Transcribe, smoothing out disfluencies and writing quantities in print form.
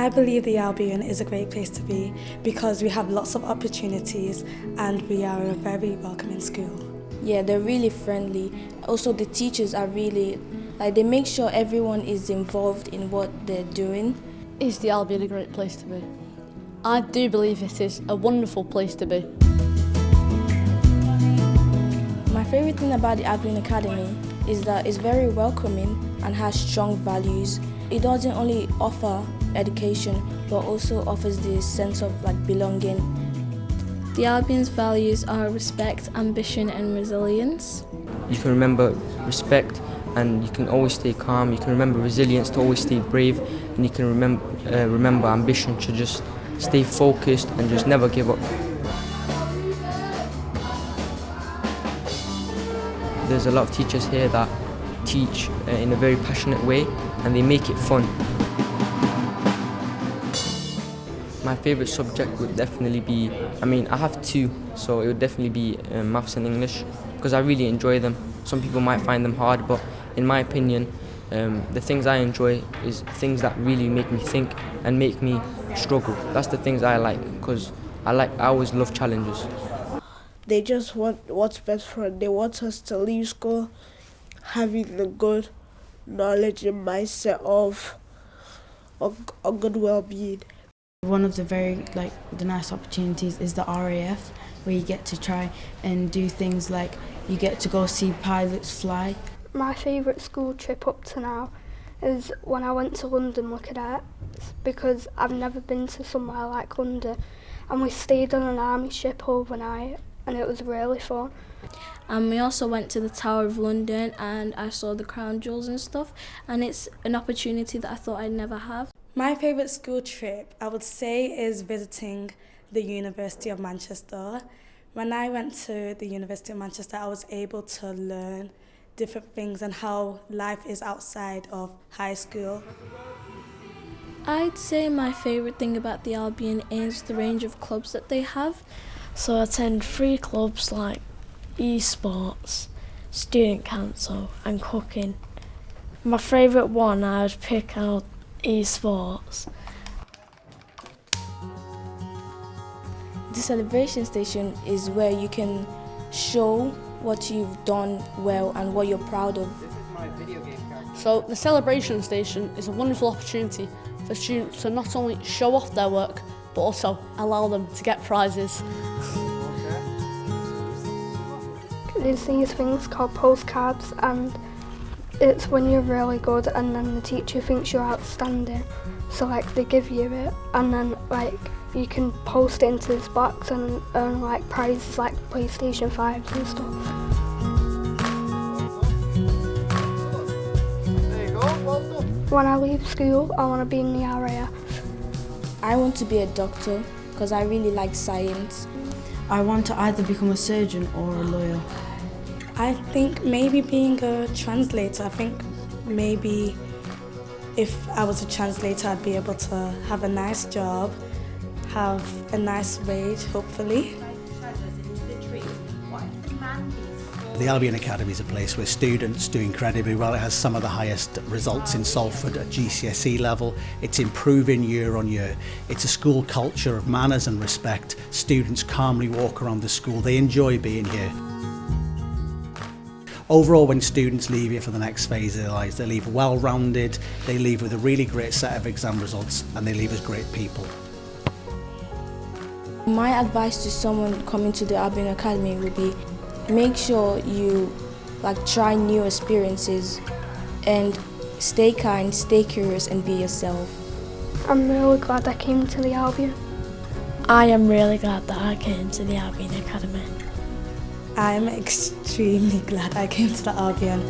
I believe the Albion is a great place to be because we have lots of opportunities and we are a very welcoming school. Yeah, they're really friendly. Also, the teachers are really, they make sure everyone is involved in what they're doing. Is the Albion a great place to be? I do believe it is a wonderful place to be. My favourite thing about the Albion Academy is that it's very welcoming and has strong values. It doesn't only offer education but also offers this sense of belonging. The Albion's values are respect, ambition and resilience. You can remember respect and you can always stay calm. You can remember resilience to always stay brave, and you can remember ambition to just stay focused and just never give up. There's a lot of teachers here that teach in a very passionate way and they make it fun. My favourite subject would definitely be, I have two, so it would definitely be maths and English because I really enjoy them. Some people might find them hard, but in my opinion, the things I enjoy is things that really make me think and make me struggle. That's the things I like because I always love challenges. They just want what's best for us. They want us to leave school having the good knowledge and mindset of a good well-being. One of the the nice opportunities is the RAF, where you get to try and do things like you get to go see pilots fly. My favourite school trip up to now is when I went to London looking at it, because I've never been to somewhere like London, and we stayed on an army ship overnight and it was really fun. And we also went to the Tower of London and I saw the crown jewels and stuff, and it's an opportunity that I thought I'd never have. My favourite school trip, I would say, is visiting the University of Manchester. When I went to the University of Manchester, I was able to learn different things and how life is outside of high school. I'd say my favourite thing about the Albion is the range of clubs that they have. So I attend 3 clubs like esports, student council and cooking. My favourite one, I would pick out esports. The celebration station is where you can show what you've done well and what you're proud of. So the celebration station is a wonderful opportunity for students to not only show off their work but also allow them to get prizes. There's these things called postcards, and it's when you're really good and then the teacher thinks you're outstanding, so they give you it and then you can post it into this box and earn prizes like PlayStation 5s and stuff. There you go, well done. When I leave school, I want to be in the RAF. I want to be a doctor because I really like science. I want to either become a surgeon or a lawyer. I think maybe being a translator. I think maybe if I was a translator, I'd be able to have a nice job, have a nice wage, hopefully. The Albion Academy is a place where students do incredibly well. It has some of the highest results in Salford at GCSE level. It's improving year on year. It's a school culture of manners and respect. Students calmly walk around the school. They enjoy being here. Overall, when students leave here for the next phase of their lives, they leave well-rounded, they leave with a really great set of exam results, and they leave as great people. My advice to someone coming to the Albion Academy would be make sure you try new experiences and stay kind, stay curious and be yourself. I'm really glad I came to the Albion. I am really glad that I came to the Albion Academy. I'm extremely glad I came to the Albion.